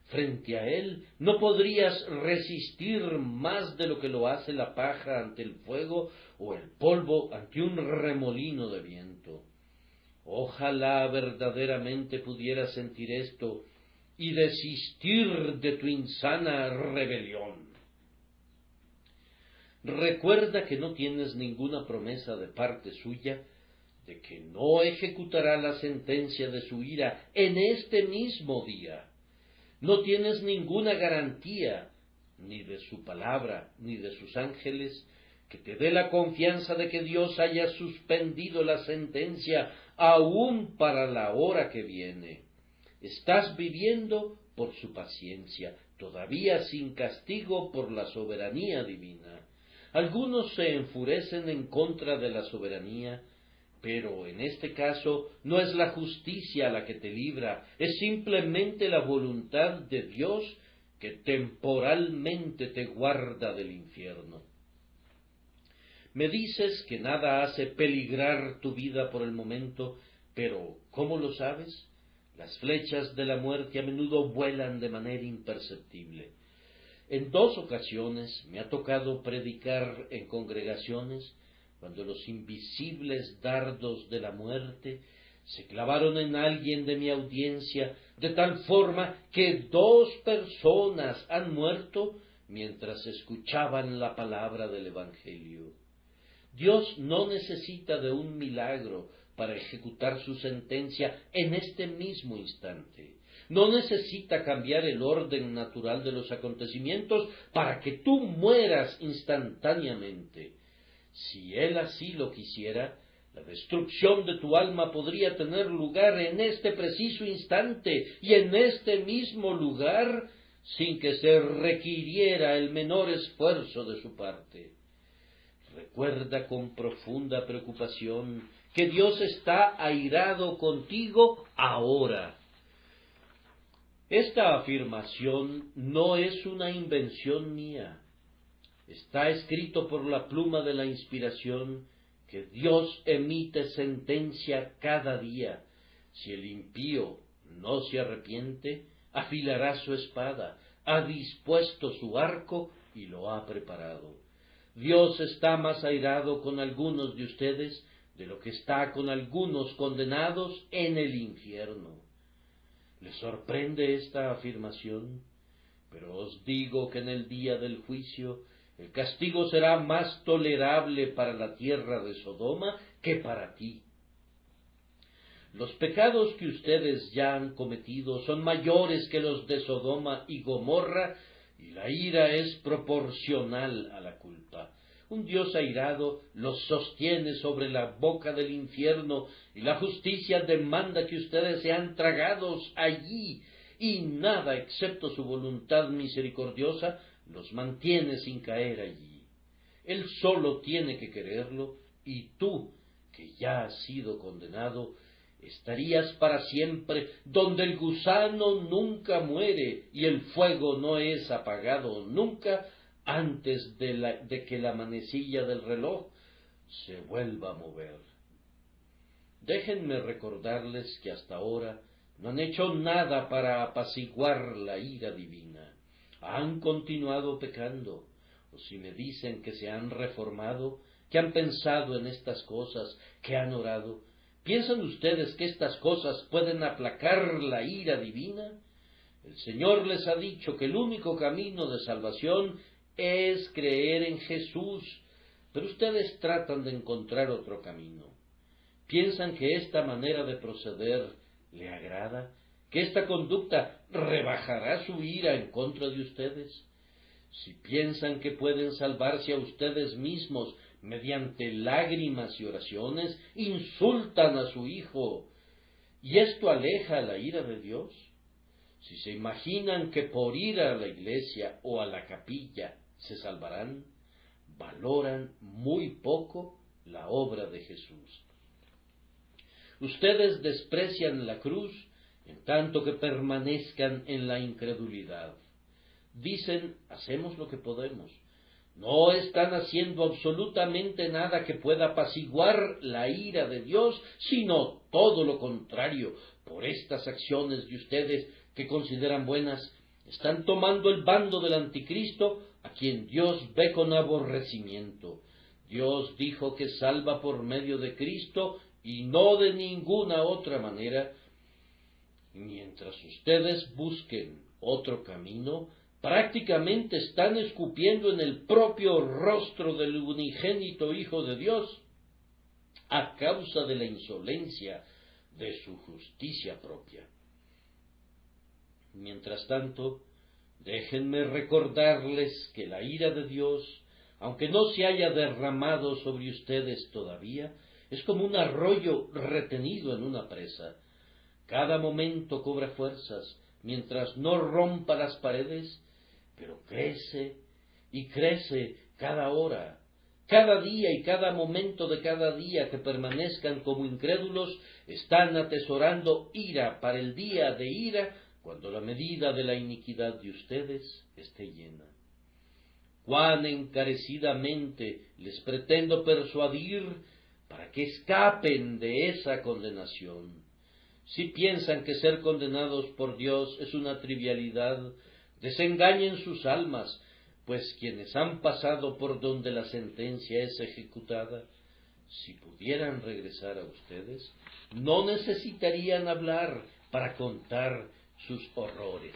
Frente a Él no podrías resistir más de lo que lo hace la paja ante el fuego o el polvo ante un remolino de viento. Ojalá verdaderamente pudieras sentir esto y desistir de tu insana rebelión. Recuerda que no tienes ninguna promesa de parte suya de que no ejecutará la sentencia de su ira en este mismo día. No tienes ninguna garantía, ni de su palabra, ni de sus ángeles, que te dé la confianza de que Dios haya suspendido la sentencia aún para la hora que viene. Estás viviendo por su paciencia, todavía sin castigo por la soberanía divina. Algunos se enfurecen en contra de la soberanía, pero en este caso no es la justicia la que te libra, es simplemente la voluntad de Dios que temporalmente te guarda del infierno. Me dices que nada hace peligrar tu vida por el momento, pero ¿cómo lo sabes? Las flechas de la muerte a menudo vuelan de manera imperceptible. En 2 ocasiones me ha tocado predicar en congregaciones cuando los invisibles dardos de la muerte se clavaron en alguien de mi audiencia, de tal forma que 2 personas han muerto mientras escuchaban la palabra del Evangelio. Dios no necesita de un milagro para ejecutar su sentencia en este mismo instante. No necesita cambiar el orden natural de los acontecimientos para que tú mueras instantáneamente. Si Él así lo quisiera, la destrucción de tu alma podría tener lugar en este preciso instante y en este mismo lugar sin que se requiriera el menor esfuerzo de su parte. Recuerda con profunda preocupación que Dios está airado contigo ahora. Esta afirmación no es una invención mía. Está escrito por la pluma de la inspiración que Dios emite sentencia cada día. Si el impío no se arrepiente, afilará su espada, ha dispuesto su arco y lo ha preparado. Dios está más airado con algunos de ustedes de lo que está con algunos condenados en el infierno. ¿Les sorprende esta afirmación? Pero os digo que en el día del juicio el castigo será más tolerable para la tierra de Sodoma que para ti. Los pecados que ustedes ya han cometido son mayores que los de Sodoma y Gomorra, y la ira es proporcional a la culpa. Un Dios airado los sostiene sobre la boca del infierno, y la justicia demanda que ustedes sean tragados allí, y nada excepto su voluntad misericordiosa los mantiene sin caer allí. Él solo tiene que quererlo, y tú, que ya has sido condenado, estarías para siempre donde el gusano nunca muere y el fuego no es apagado nunca antes de que la manecilla del reloj se vuelva a mover. Déjenme recordarles que hasta ahora no han hecho nada para apaciguar la ira divina. Han continuado pecando, o si me dicen que se han reformado, que han pensado en estas cosas, que han orado, ¿piensan ustedes que estas cosas pueden aplacar la ira divina? El Señor les ha dicho que el único camino de salvación es creer en Jesús, pero ustedes tratan de encontrar otro camino. ¿Piensan que esta manera de proceder le agrada? ¿Que esta conducta rebajará su ira en contra de ustedes? Si piensan que pueden salvarse a ustedes mismos mediante lágrimas y oraciones, insultan a su Hijo, y esto aleja la ira de Dios. Si se imaginan que por ir a la iglesia o a la capilla se salvarán, valoran muy poco la obra de Jesús. Ustedes desprecian la cruz en tanto que permanezcan en la incredulidad. Dicen, hacemos lo que podemos. No están haciendo absolutamente nada que pueda apaciguar la ira de Dios, sino todo lo contrario. Por estas acciones de ustedes que consideran buenas, están tomando el bando del anticristo, a quien Dios ve con aborrecimiento. Dios dijo que salva por medio de Cristo y no de ninguna otra manera. Mientras ustedes busquen otro camino, prácticamente están escupiendo en el propio rostro del unigénito Hijo de Dios, a causa de la insolencia de su justicia propia. Mientras tanto, déjenme recordarles que la ira de Dios, aunque no se haya derramado sobre ustedes todavía, es como un arroyo retenido en una presa. Cada momento cobra fuerzas, mientras no rompa las paredes, pero crece y crece cada hora, cada día y cada momento de cada día que permanezcan como incrédulos, están atesorando ira para el día de ira, cuando la medida de la iniquidad de ustedes esté llena. Cuán encarecidamente les pretendo persuadir para que escapen de esa condenación. Si piensan que ser condenados por Dios es una trivialidad, desengañen sus almas, pues quienes han pasado por donde la sentencia es ejecutada, si pudieran regresar a ustedes, no necesitarían hablar para contar sus horrores.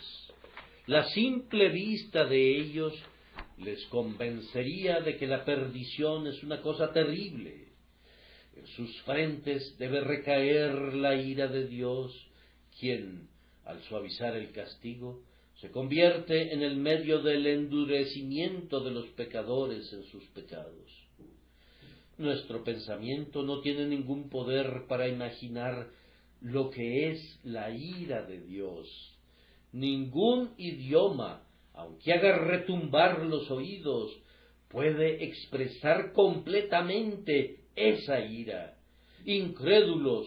La simple vista de ellos les convencería de que la perdición es una cosa terrible. En sus frentes debe recaer la ira de Dios, quien, al suavizar el castigo, se convierte en el medio del endurecimiento de los pecadores en sus pecados. Nuestro pensamiento no tiene ningún poder para imaginar lo que es la ira de Dios. Ningún idioma, aunque haga retumbar los oídos, puede expresar completamente esa ira. Incrédulos,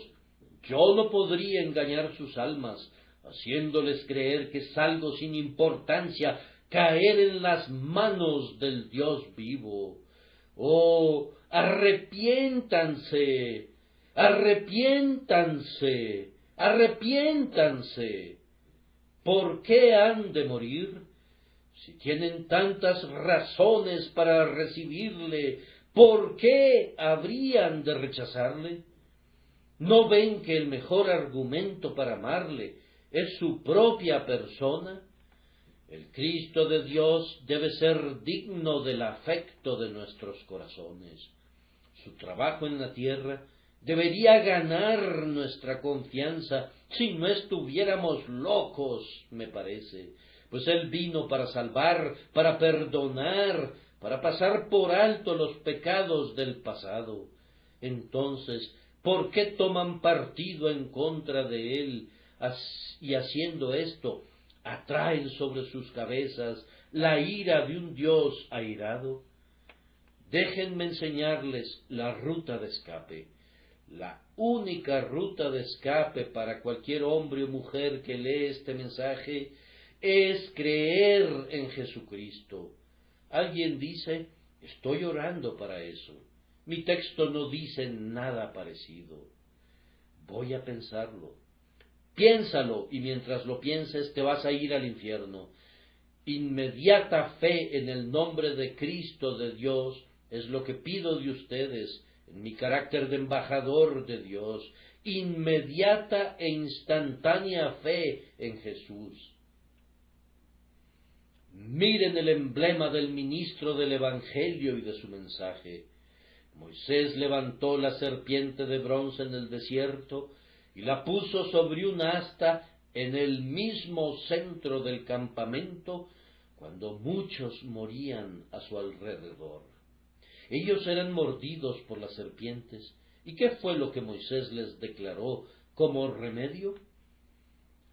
yo no podría engañar sus almas, haciéndoles creer que es algo sin importancia caer en las manos del Dios vivo. ¡Oh, arrepiéntanse! ¡Arrepiéntanse! ¡Arrepiéntanse! ¿Por qué han de morir? Si tienen tantas razones para recibirle, ¿por qué habrían de rechazarle? ¿No ven que el mejor argumento para amarle es su propia persona? El Cristo de Dios debe ser digno del afecto de nuestros corazones. Su trabajo en la tierra debería ganar nuestra confianza si no estuviéramos locos, me parece, pues Él vino para salvar, para perdonar, para pasar por alto los pecados del pasado. Entonces, ¿por qué toman partido en contra de Él? Y haciendo esto, atraen sobre sus cabezas la ira de un Dios airado. Déjenme enseñarles la ruta de escape. La única ruta de escape para cualquier hombre o mujer que lee este mensaje es creer en Jesucristo. Alguien dice, estoy orando para eso. Mi texto no dice nada parecido. Voy a pensarlo. Piénsalo, y mientras lo pienses te vas a ir al infierno. Inmediata fe en el nombre de Cristo de Dios es lo que pido de ustedes, en mi carácter de embajador de Dios. Inmediata e instantánea fe en Jesús. Miren el emblema del ministro del Evangelio y de su mensaje. Moisés levantó la serpiente de bronce en el desierto y la puso sobre un asta en el mismo centro del campamento, cuando muchos morían a su alrededor. Ellos eran mordidos por las serpientes. ¿Y qué fue lo que Moisés les declaró como remedio?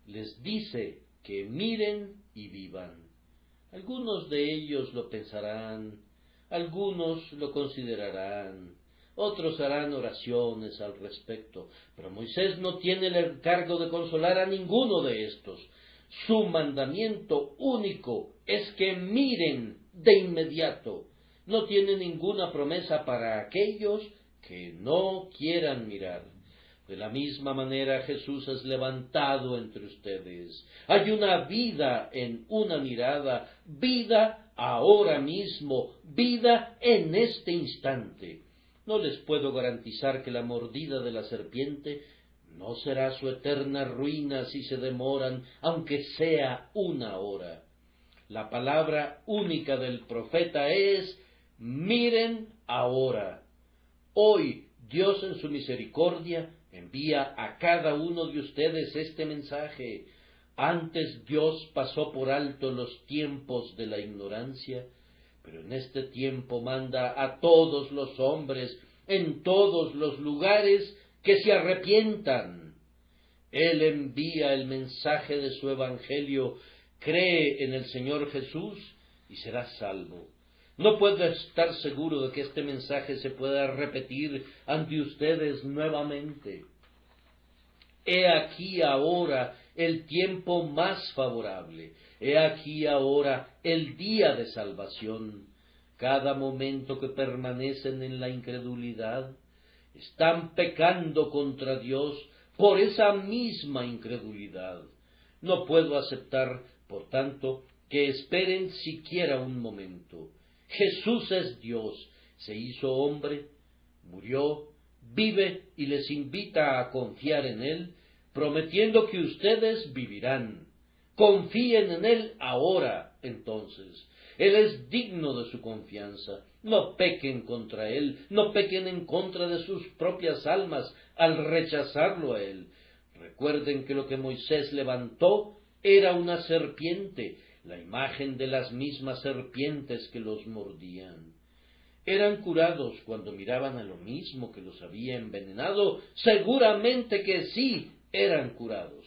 Les dice que miren y vivan. Algunos de ellos lo pensarán, algunos lo considerarán, otros harán oraciones al respecto, pero Moisés no tiene el encargo de consolar a ninguno de estos. Su mandamiento único es que miren de inmediato. No tiene ninguna promesa para aquellos que no quieran mirar. De la misma manera Jesús es levantado entre ustedes. Hay una vida en una mirada, vida ahora mismo, vida en este instante. No les puedo garantizar que la mordida de la serpiente no será su eterna ruina si se demoran, aunque sea una hora. La palabra única del profeta es: miren ahora. Hoy Dios en su misericordia envía a cada uno de ustedes este mensaje. Antes Dios pasó por alto los tiempos de la ignorancia, pero en este tiempo manda a todos los hombres, en todos los lugares, que se arrepientan. Él envía el mensaje de su evangelio. Cree en el Señor Jesús y serás salvo. No puedo estar seguro de que este mensaje se pueda repetir ante ustedes nuevamente. He aquí ahora el tiempo más favorable. He aquí ahora el día de salvación. Cada momento que permanecen en la incredulidad, están pecando contra Dios por esa misma incredulidad. No puedo aceptar, por tanto, que esperen siquiera un momento. Jesús es Dios, se hizo hombre, murió, vive y les invita a confiar en Él, prometiendo que ustedes vivirán. Confíen en Él ahora, entonces. Él es digno de su confianza. No pequen contra Él, no pequen en contra de sus propias almas al rechazarlo a Él. Recuerden que lo que Moisés levantó era una serpiente, la imagen de las mismas serpientes que los mordían. ¿Eran curados cuando miraban a lo mismo que los había envenenado? Seguramente que sí, eran curados.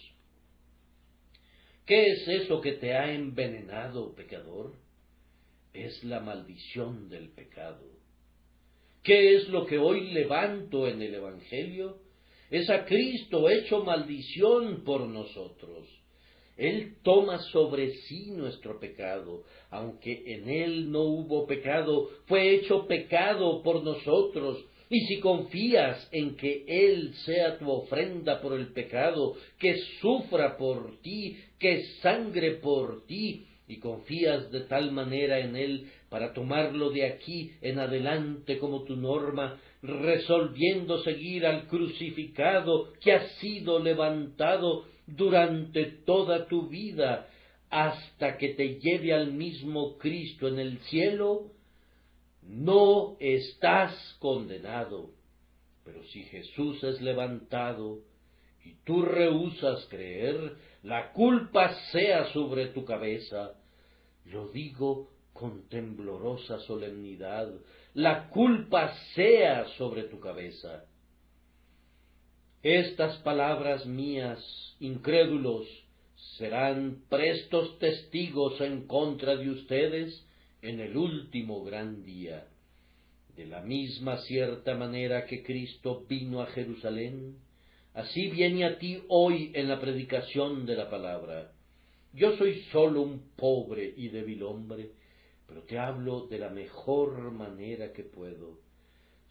¿Qué es eso que te ha envenenado, pecador? Es la maldición del pecado. ¿Qué es lo que hoy levanto en el Evangelio? Es a Cristo hecho maldición por nosotros. Él toma sobre sí nuestro pecado, aunque en Él no hubo pecado, fue hecho pecado por nosotros. Y si confías en que Él sea tu ofrenda por el pecado, que sufra por ti, que sangre por ti, y confías de tal manera en Él para tomarlo de aquí en adelante como tu norma, resolviendo seguir al crucificado que ha sido levantado durante toda tu vida hasta que te lleve al mismo Cristo en el cielo, no estás condenado. Pero si Jesús es levantado y tú rehusas creer, la culpa sea sobre tu cabeza. Lo digo con temblorosa solemnidad, la culpa sea sobre tu cabeza. Estas palabras mías, incrédulos, serán prestos testigos en contra de ustedes en el último gran día. De la misma cierta manera que Cristo vino a Jerusalén, así viene a ti hoy en la predicación de la palabra. Yo soy solo un pobre y débil hombre, pero te hablo de la mejor manera que puedo.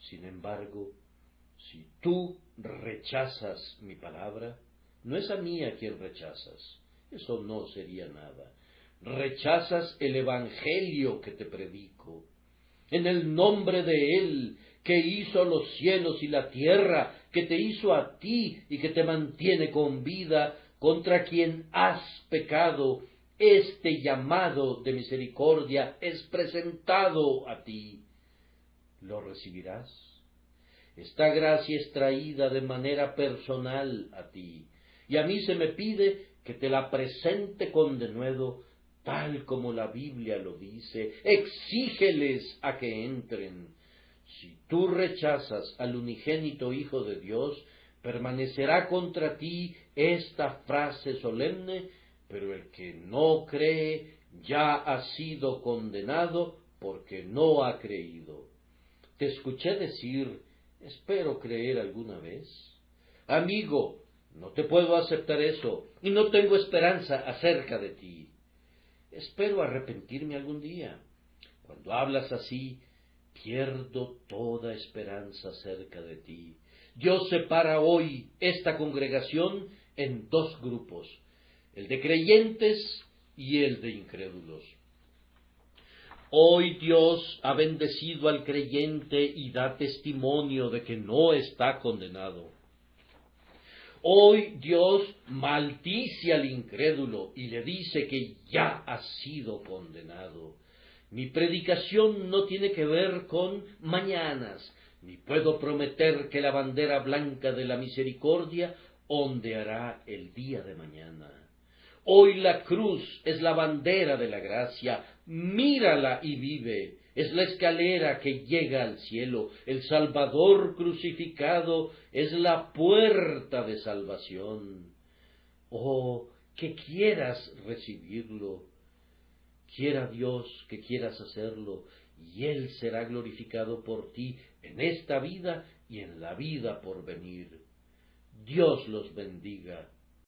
Sin embargo, si tú rechazas mi palabra, no es a mí a quien rechazas, eso no sería nada. Rechazas el Evangelio que te predico. En el nombre de Él, que hizo los cielos y la tierra, que te hizo a ti y que te mantiene con vida, contra quien has pecado, este llamado de misericordia es presentado a ti. ¿Lo recibirás? Esta gracia es traída de manera personal a ti, y a mí se me pide que te la presente con denuedo, tal como la Biblia lo dice. Exígeles a que entren. Si tú rechazas al unigénito Hijo de Dios, permanecerá contra ti esta frase solemne: pero el que no cree ya ha sido condenado porque no ha creído. Te escuché decir: espero creer alguna vez. Amigo, no te puedo aceptar eso, y no tengo esperanza acerca de ti. Espero arrepentirme algún día. Cuando hablas así, pierdo toda esperanza acerca de ti. Dios separa hoy esta congregación en dos grupos, el de creyentes y el de incrédulos. Hoy Dios ha bendecido al creyente y da testimonio de que no está condenado. Hoy Dios maldice al incrédulo y le dice que ya ha sido condenado. Mi predicación no tiene que ver con mañanas, ni puedo prometer que la bandera blanca de la misericordia ondeará el día de mañana. Hoy la cruz es la bandera de la gracia, mírala y vive. Es la escalera que llega al cielo. El Salvador crucificado es la puerta de salvación. Oh, que quieras recibirlo. Quiera Dios que quieras hacerlo, y Él será glorificado por ti en esta vida y en la vida por venir. Dios los bendiga.